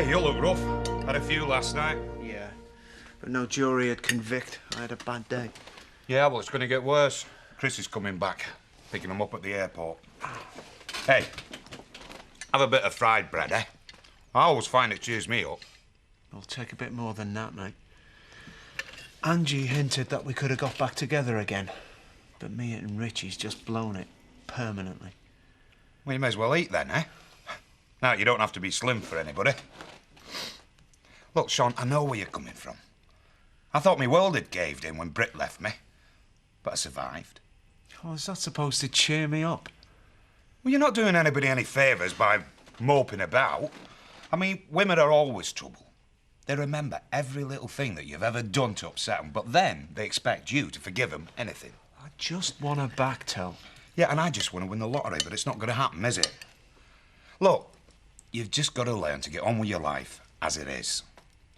Hey, you look rough. Had a few last night. Yeah, but no jury had convict. I had a bad day. Yeah, well, it's going to get worse. Chris is coming back, picking him up at the airport. Hey, have a bit of fried bread, eh? I always find it cheers me up. I'll take a bit more than that, mate. Angie hinted that we could have got back together again, but me and Richie's just blown it permanently. Well, you may as well eat then, eh? Now, you don't have to be slim for anybody. Look, Sean, I know where you're coming from. I thought my world had caved in when Britt left me, but I survived. Oh, is that supposed to cheer me up? Well, you're not doing anybody any favours by moping about. I mean, women are always trouble. They remember every little thing that you've ever done to upset them, but then they expect you to forgive them anything. I just want a back toe. Yeah, and I just want to win the lottery, but it's not going to happen, is it? Look, you've just got to learn to get on with your life as it is.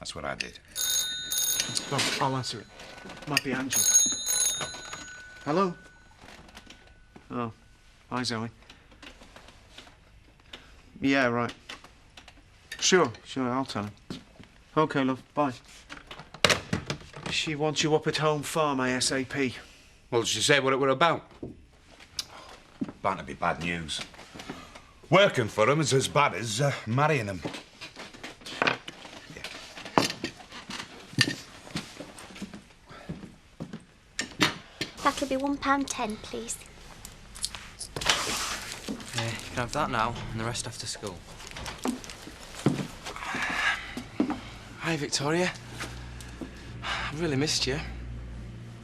That's what I did. Go on, I'll answer it. Might be Angie. Hello? Oh, hi, Zoe. Yeah, right. Sure, I'll tell him. OK, love, bye. She wants you up at home farm ASAP. Well, did she say what it were about? Bound to be bad news. Working for him is as bad as marrying him. That'll be £1.10, please. Yeah, you can have that now, and the rest after school. Hi, Victoria. I really missed you.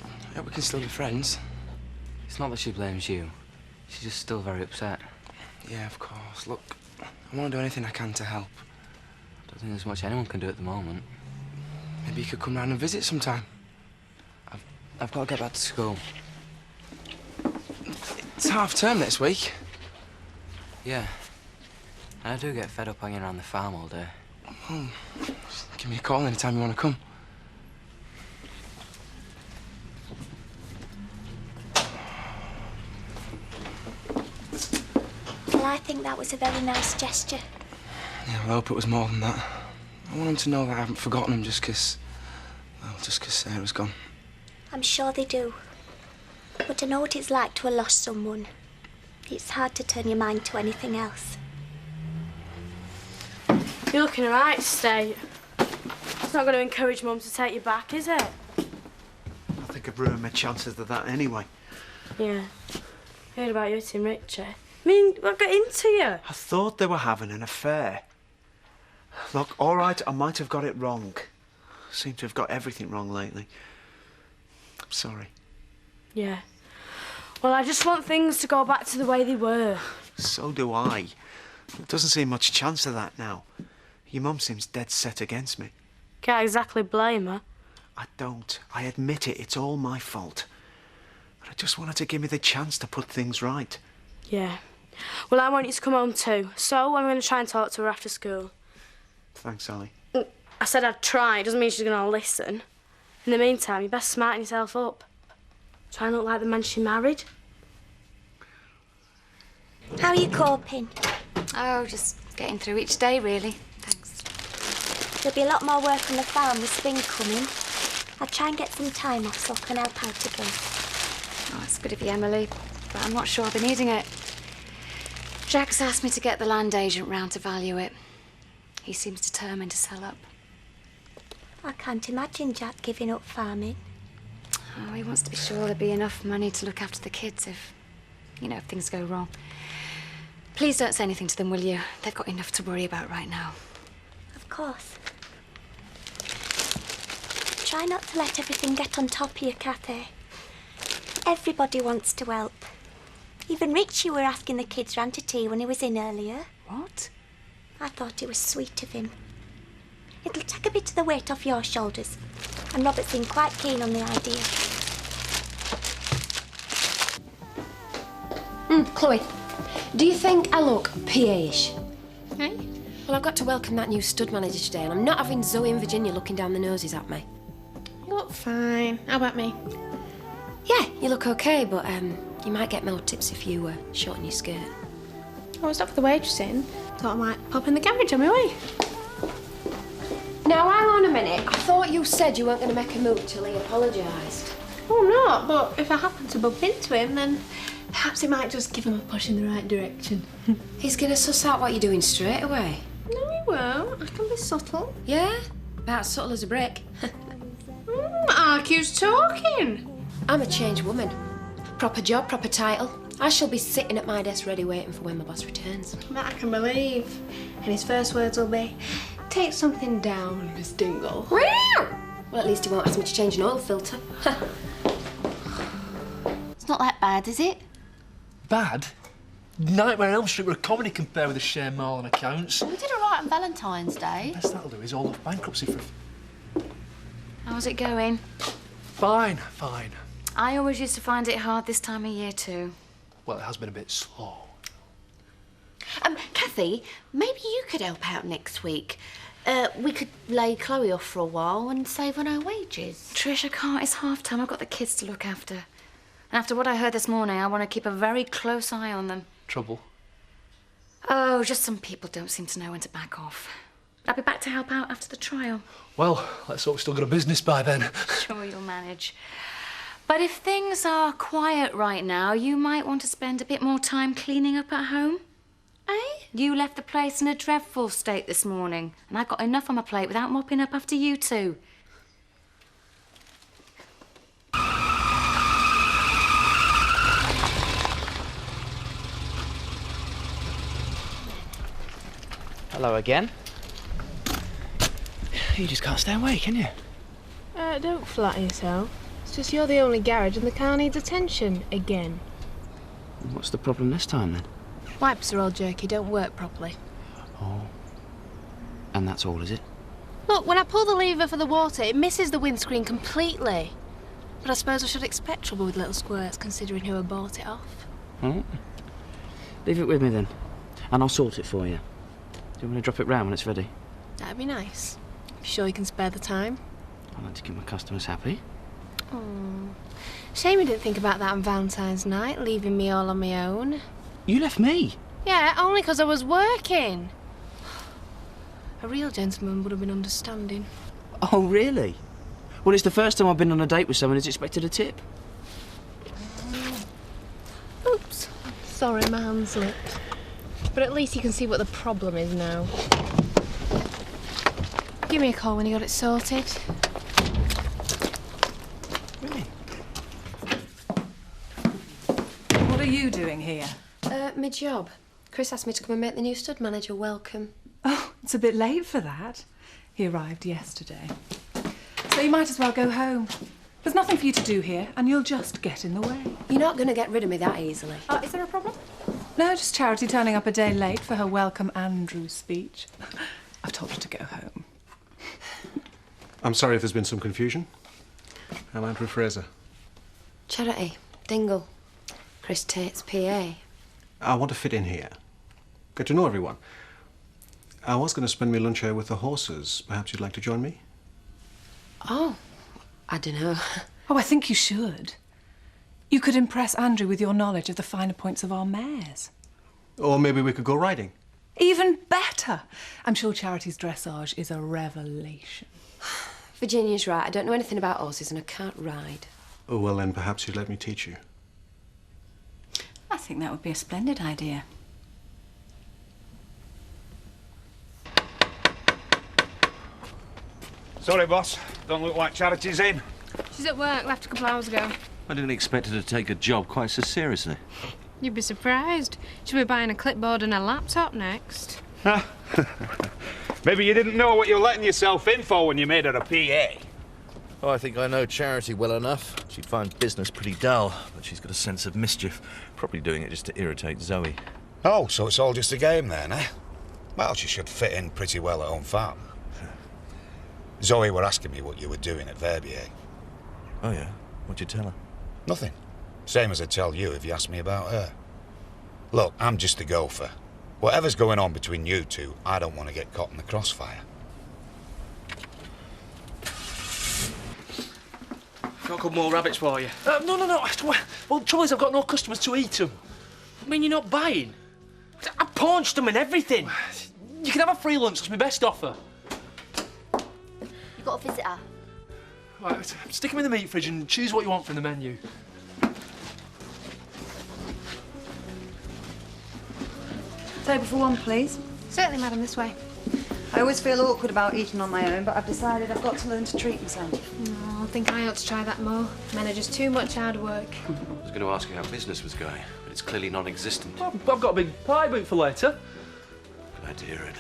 I hope we can still be friends. It's not that she blames you. She's just still very upset. Yeah, of course. Look, I want to do anything I can to help. I don't think there's much anyone can do at the moment. Maybe you could come round and visit sometime. I've got to get back to school. It's half term next week. Yeah. And I do get fed up hanging around the farm all day. Just give me a call anytime you want to come. Well, I think that was a very nice gesture. Yeah, well, I hope it was more than that. I want them to know that I haven't forgotten them just 'cause Sarah's gone. I'm sure they do. But I know what it's like to have lost someone. It's hard to turn your mind to anything else. You're looking all right, State. It's not going to encourage Mum to take you back, is it? I think I've ruined my chances of that anyway. Yeah. I heard about you hitting Richie. I mean, what got into you? I thought they were having an affair. Look, all right, I might have got it wrong. Seem to have got everything wrong lately. I'm sorry. Yeah. Well, I just want things to go back to the way they were. So do I. There doesn't seem much chance of that now. Your mum seems dead set against me. Can't exactly blame her. I don't. I admit it. It's all my fault. But I just wanted to give me the chance to put things right. Yeah. Well, I want you to come home too. So I'm going to try and talk to her after school. Thanks, Sally. I said I'd try. Doesn't mean she's going to smatten. In the meantime, you best smarten yourself up. Try and look like the man she married. How are you coping? Oh, just getting through each day, really. Thanks. There'll be a lot more work on the farm with spring coming. I'll try and get some time off so I can help out again. Oh, it's good of you, Emily, but I'm not sure I'll be needing it. Jack's asked me to get the land agent round to value it. He seems determined to sell up. I can't imagine Jack giving up farming. Oh, he wants to be sure there'll be enough money to look after the kids if things go wrong. Please don't say anything to them, will you? They've got enough to worry about right now. Of course. Try not to let everything get on top of you, Cathy. Everybody wants to help. Even Richie were asking the kids round to tea when he was in earlier. What? I thought it was sweet of him. It'll take a bit of the weight off your shoulders. And Robert seemed quite keen on the idea. Chloe, do you think I look PA-ish? Hey? Well, I've got to welcome that new stud manager today, and I'm not having Zoe and Virginia looking down the noses at me. You look fine. How about me? Yeah, you look okay, but you might get more tips if you shorten your skirt. I was up for the waitressing. Thought I might pop in the garage on my way. a minute. I thought you said you weren't going to make a move till he apologised. Oh, not, but if I happen to bump into him, then perhaps it might just give him a push in the right direction. He's going to suss out what you're doing straight away. No, he won't. I can be subtle. Yeah? About subtle as a brick. RQ's talking. I'm a changed woman. Proper job, proper title. I shall be sitting at my desk ready waiting for when my boss returns. That I can believe. And his first words will be, take something down, Miss Dingle. Well, at least he won't ask me to change an oil filter. It's not that bad, is it? Bad? Nightmare on Elm Street were a comedy compared with the share Marlin accounts. We did all right on Valentine's Day. Best that'll do is all off bankruptcy for... How's it going? Fine, fine. I always used to find it hard this time of year too. Well, it has been a bit slow. Kathy, maybe you could help out next week. We could lay Chloe off for a while and save on her wages. Trish, I can't. It's half time. I've got the kids to look after. And after what I heard this morning, I want to keep a very close eye on them. Trouble? Oh, just some people don't seem to know when to back off. I'll be back to help out after the trial. Well, let's hope we've still got a business by then. Sure, you'll manage. But if things are quiet right now, you might want to spend a bit more time cleaning up at home. Eh? You left the place in a dreadful state this morning, and I've got enough on my plate without mopping up after you two. Hello again. You just can't stay away, can you? Don't flatter yourself. It's just you're the only garage and the car needs attention again. What's the problem this time, then? Wipes are all jerky, don't work properly. Oh. And that's all, is it? Look, when I pull the lever for the water, it misses the windscreen completely. But I suppose I should expect trouble with little squirts, considering who I bought it off. Oh. Leave it with me, then. And I'll sort it for you. Do you want to drop it round when it's ready? That'd be nice. You sure you can spare the time? I like to keep my customers happy. Oh. Shame you didn't think about that on Valentine's night, leaving me all on my own. You left me? Yeah, only 'cause I was working. A real gentleman would have been understanding. Oh, really? Well, it's the first time I've been on a date with someone who's expected a tip. Oops. Sorry, my hand slipped. But at least you can see what the problem is now. Give me a call when you got it sorted. Really? What are you doing here? My job. Chris asked me to come and make the new stud manager welcome. Oh, it's a bit late for that. He arrived yesterday. So you might as well go home. There's nothing for you to do here, and you'll just get in the way. You're not going to get rid of me that easily. Is there a problem? No, just Charity turning up a day late for her welcome Andrew speech. I've told her to go home. I'm sorry if there's been some confusion. I'm Andrew Fraser. Charity, Dingle, Chris Tate's PA. I want to fit in here. Get to know everyone. I was going to spend my lunch here with the horses. Perhaps you'd like to join me? Oh, I don't know. Oh, I think you should. You could impress Andrew with your knowledge of the finer points of our mares. Or maybe we could go riding. Even better. I'm sure Charity's dressage is a revelation. Virginia's right. I don't know anything about horses and I can't ride. Oh, well, then perhaps you'd let me teach you. I think that would be a splendid idea. Sorry, boss. Don't look like Charity's in. She's at work, left a couple hours ago. I didn't expect her to take a job quite so seriously. You'd be surprised. She'll be buying a clipboard and a laptop next. Maybe you didn't know what you were letting yourself in for when you made her a PA. Oh, I think I know Charity well enough. She'd find business pretty dull, but she's got a sense of mischief. Probably doing it just to irritate Zoe. Oh, so it's all just a game then, eh? Well, she should fit in pretty well at home farm. Zoe were asking me what you were doing at Verbier. Oh, yeah? What'd you tell her? Nothing. Same as I'd tell you if you asked me about her. Look, I'm just a gopher. Whatever's going on between you two, I don't want to get caught in the crossfire. Got a couple more rabbits for you. No. Well, the trouble is I've got no customers to eat them. I mean, you're not buying? I paunched them and everything. You can have a free lunch. It's my best offer. You got a visitor. Right, stick them in the meat fridge and choose what you want from the menu. Table for one, please. Certainly, madam, this way. I always feel awkward about eating on my own, but I've decided I've got to learn to treat myself. Oh, I think I ought to try that more. Men are just too much hard work. I was going to ask you how business was going, but it's clearly non-existent. I've got a big pie boot for later. Glad to hear it.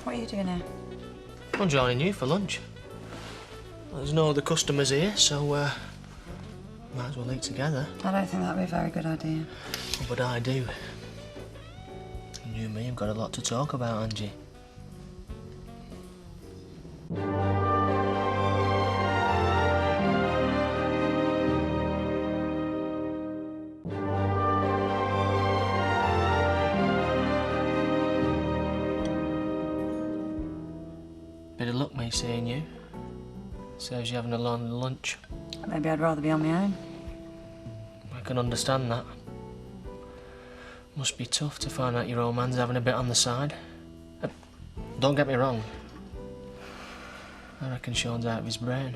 What are you doing here? I'm joining you for lunch. Well, there's no other customers here, so might as well eat together. I don't think that'd be a very good idea. Oh, but I do. You and me have got a lot to talk about, Angie. Bit of luck, me seeing you. Saves you having a long lunch. Maybe I'd rather be on my own. I can understand that. Must be tough to find out your old man's having a bit on the side. Don't get me wrong. I reckon Sean's out of his brain.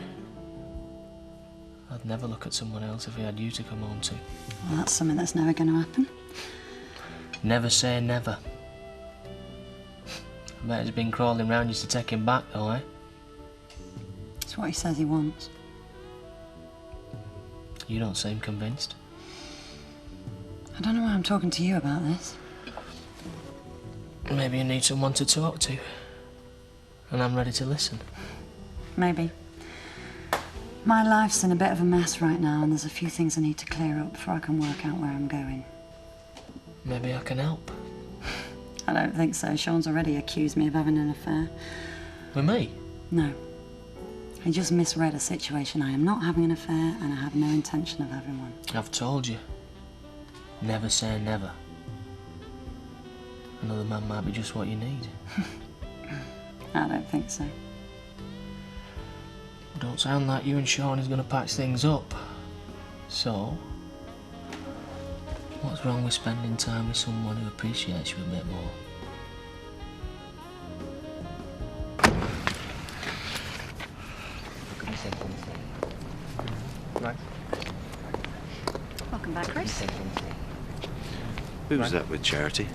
I'd never look at someone else if he had you to come home to. Well, that's something that's never going to happen. Never say never. I bet he's been crawling round you to take him back, though, eh? It's what he says he wants. You don't seem convinced. I don't know why I'm talking to you about this. Maybe you need someone to talk to. And I'm ready to listen. Maybe. My life's in a bit of a mess right now, and there's a few things I need to clear up before I can work out where I'm going. Maybe I can help. I don't think so. Sean's already accused me of having an affair. With me? No. He just misread a situation. I am not having an affair, and I have no intention of having one. I've told you. Never say never. Another man might be just what you need. I don't think so. Don't sound like you and Sean is going to patch things up. So, what's wrong with spending time with someone who appreciates you a bit more? Right. Welcome back, Chris. Who's that with, Charity?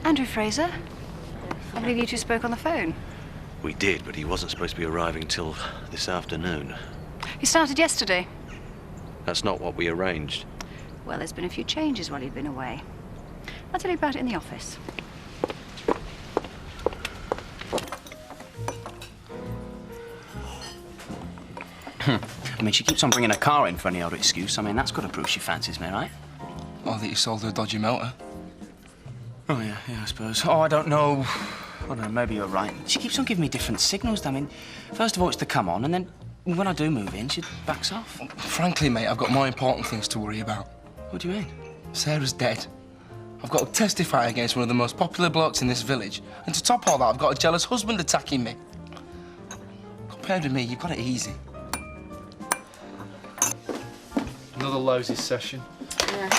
Andrew Fraser. I believe you two spoke on the phone. We did, but he wasn't supposed to be arriving till this afternoon. He started yesterday. That's not what we arranged. Well, there's been a few changes while you've been away. I'll tell you about it in the office. I mean, she keeps on bringing her car in for any odd excuse. I mean, that's got to prove she fancies me, right? Oh, that you sold her a dodgy motor. Oh, yeah, I suppose. Oh, I don't know. I don't know, maybe you're right. She keeps on giving me different signals. I mean, first of all, it's to come on, and then when I do move in, she backs off. Frankly, mate, I've got more important things to worry about. What do you mean? Sarah's dead. I've got to testify against one of the most popular blokes in this village. And to top all that, I've got a jealous husband attacking me. Compared with me, you've got it easy. Another lousy session. Yeah.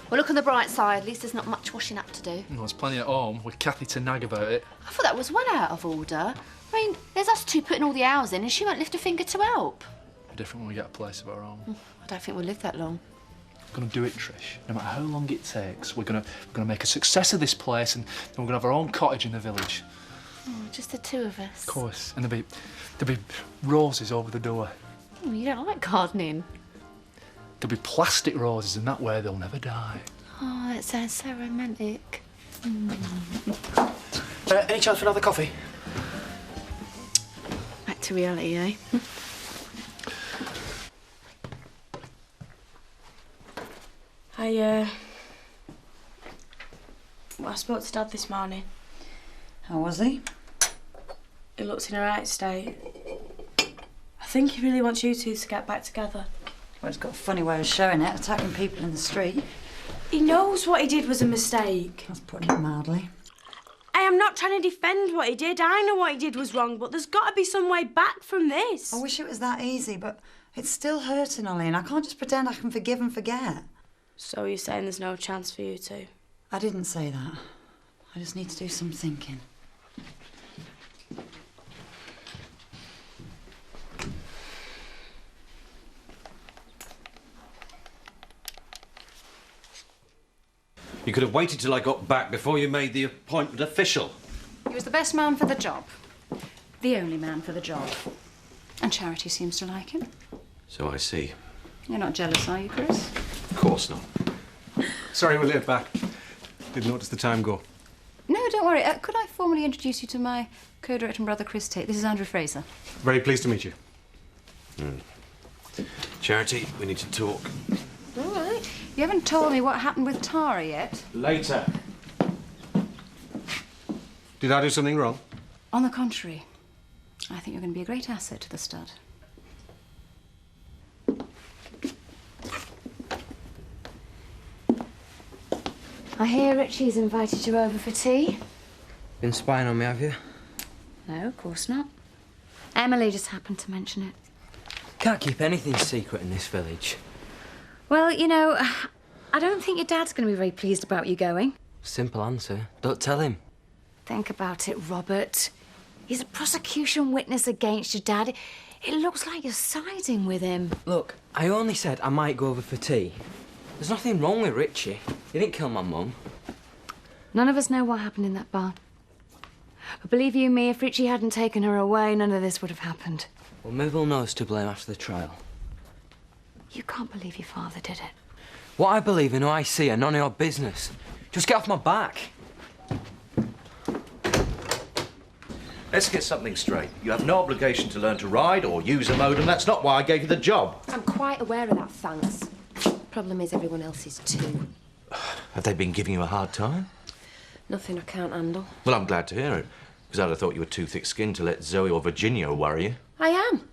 Well, look on the bright side. At least there's not much washing up to do. Well, there's plenty at home with Kathy to nag about it. I thought that was well out of order. I mean, there's us two putting all the hours in and she won't lift a finger to help. Different when we get a place of our own. I don't think we'll live that long. We're going to do it, Trish. No matter how long it takes, we're going to make a success of this place, and then we're going to have our own cottage in the village. Oh, just the two of us. Of course. And there'll be roses over the door. Oh, you don't like gardening. There'll be plastic roses, and that way they'll never die. Oh, that sounds so romantic. Any chance for another coffee? Back to reality, eh? I spoke to Dad this morning. How was he? He looks in a right state. I think he really wants you two to get back together. Well, he's got a funny way of showing it, attacking people in the street. He knows what he did was a mistake. That's putting it mildly. I am not trying to defend what he did. I know what he did was wrong, but there's got to be some way back from this. I wish it was that easy, but it's still hurting, Ollie, and I can't just pretend I can forgive and forget. So you're saying there's no chance for you two? I didn't say that. I just need to do some thinking. You could have waited till I got back before you made the appointment official. He was the best man for the job. The only man for the job. And Charity seems to like him. So I see. You're not jealous, are you, Chris? Of course not. Sorry we're late back. Didn't notice the time go. No, don't worry. Could I formally introduce you to my co-director and brother, Chris Tate? This is Andrew Fraser. Very pleased to meet you. Charity, we need to talk. All right. You haven't told me what happened with Tara yet. Later. Did I do something wrong? On the contrary, I think you're going to be a great asset to the stud. I hear Richie's invited you over for tea. Been spying on me, have you? No, of course not. Emily just happened to mention it. Can't keep anything secret in this village. Well, you know, I don't think your dad's going to be very pleased about you going. Simple answer. Don't tell him. Think about it, Robert. He's a prosecution witness against your dad. It looks like you're siding with him. Look, I only said I might go over for tea. There's nothing wrong with Richie. He didn't kill my mum. None of us know what happened in that bar. But believe you me, if Richie hadn't taken her away, none of this would have happened. Well, maybe we'll know who's to blame after the trial. You can't believe your father did it. What I believe in, who I see, are none of your business. Just get off my back. Let's get something straight. You have no obligation to learn to ride or use a modem. That's not why I gave you the job. I'm quite aware of that, thanks. Problem is everyone else is too. Have they been giving you a hard time? Nothing I can't handle. Well, I'm glad to hear it, because I'd have thought you were too thick-skinned to let Zoe or Virginia worry you. I am.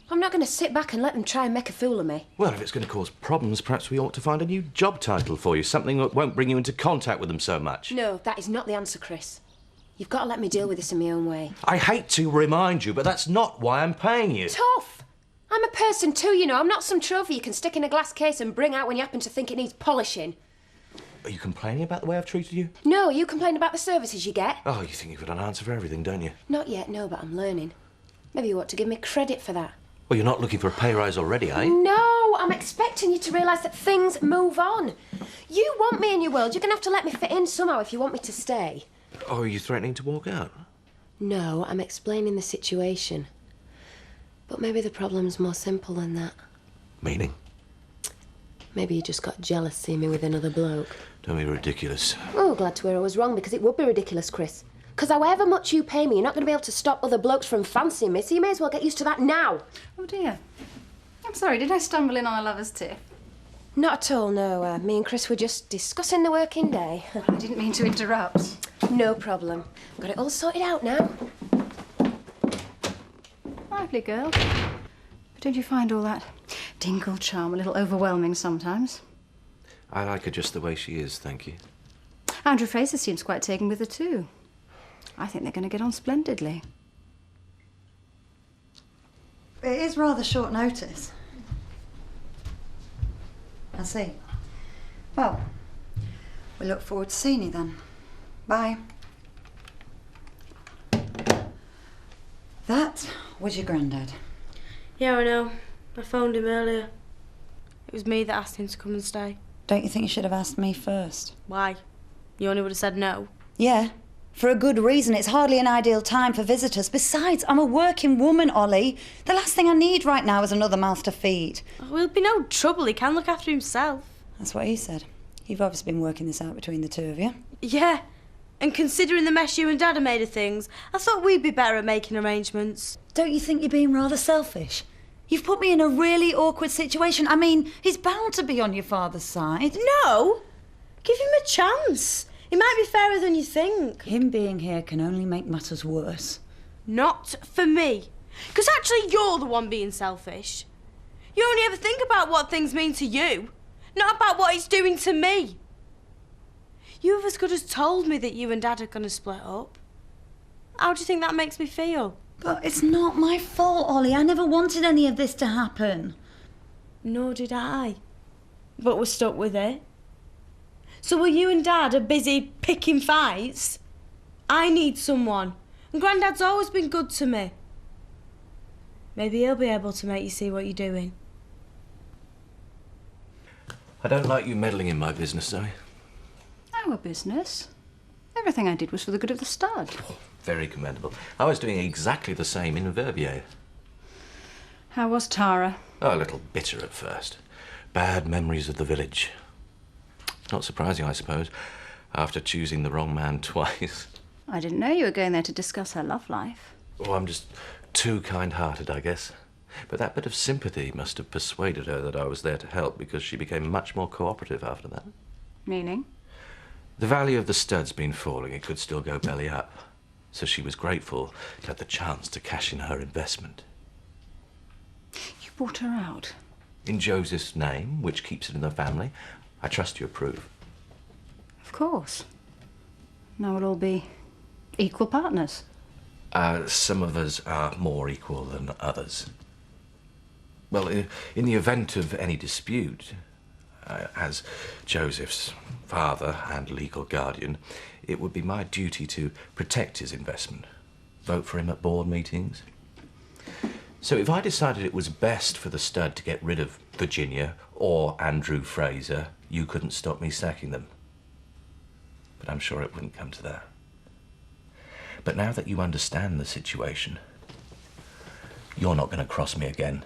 I'm not going to sit back and let them try and make a fool of me. Well, if it's going to cause problems, perhaps we ought to find a new job title for you, something that won't bring you into contact with them so much. No, that is not the answer, Chris. You've got to let me deal with this in my own way. I hate to remind you, but that's not why I'm paying you. Tough! I'm a person too, you know. I'm not some trophy you can stick in a glass case and bring out when you happen to think it needs polishing. Are you complaining about the way I've treated you? No, you complain about the services you get. Oh, you think you've got an answer for everything, don't you? Not yet, no, but I'm learning. Maybe you ought to give me credit for that. Well, you're not looking for a pay rise already, are you? No, I'm expecting you to realise that things move on. You want me in your world. You're going to have to let me fit in somehow if you want me to stay. Oh, are you threatening to walk out? No, I'm explaining the situation. But maybe the problem's more simple than that. Meaning? Maybe you just got jealous seeing me with another bloke. Don't be ridiculous. Oh, glad to hear I was wrong, because it would be ridiculous, Chris. Because however much you pay me, you're not going to be able to stop other blokes from fancying me, so you may as well get used to that now. Oh, dear. I'm sorry, did I stumble in on a lover's tiff? Not at all, no. Me and Chris were just discussing the working day. I didn't mean to interrupt. No problem. Got it all sorted out now. Lively girl. But don't you find all that dingle charm a little overwhelming sometimes? I like her just the way she is, thank you. Andrew Fraser seems quite taken with her too. I think they're going to get on splendidly. It is rather short notice. I see. Well, we look forward to seeing you then. Bye. That was your granddad. Yeah, I know. I phoned him earlier. It was me that asked him to come and stay. Don't you think you should have asked me first? Why? You only would have said no. Yeah, for a good reason. It's hardly an ideal time for visitors. Besides, I'm a working woman, Ollie. The last thing I need right now is another mouth to feed. Oh, it'll be no trouble. He can look after himself. That's what he said. You've obviously been working this out between the two of you. Yeah. And considering the mess you and Dad have made of things, I thought we'd be better at making arrangements. Don't you think you're being rather selfish? You've put me in a really awkward situation. I mean, he's bound to be on your father's side. No! Give him a chance. It might be fairer than you think. Him being here can only make matters worse. Not for me. Because actually you're the one being selfish. You only ever think about what things mean to you, not about what it's doing to me. You have as good as told me that you and Dad are going to split up. How do you think that makes me feel? But it's not my fault, Ollie. I never wanted any of this to happen. Nor did I. But we're stuck with it. So while you and Dad are busy picking fights, I need someone. And Grandad's always been good to me. Maybe he'll be able to make you see what you're doing. I don't like you meddling in my business, Zoe. Our business? Everything I did was for the good of the stud. Very commendable. I was doing exactly the same in Verbier. How was Tara? Oh, a little bitter at first. Bad memories of the village. Not surprising, I suppose, after choosing the wrong man twice. I didn't know you were going there to discuss her love life. Oh, I'm just too kind-hearted, I guess. But that bit of sympathy must have persuaded her that I was there to help, because she became much more cooperative after that. Meaning? The value of the stud's been falling. It could still go belly up. So she was grateful to have the chance to cash in her investment. You bought her out? In Joseph's name, which keeps it in the family. I trust you approve. Of course. Now we'll all be equal partners. Some of us are more equal than others. Well, in the event of any dispute, as Joseph's father and legal guardian, it would be my duty to protect his investment, vote for him at board meetings. So if I decided it was best for the stud to get rid of Virginia or Andrew Fraser, you couldn't stop me sacking them. But I'm sure it wouldn't come to that. But now that you understand the situation, you're not going to cross me again.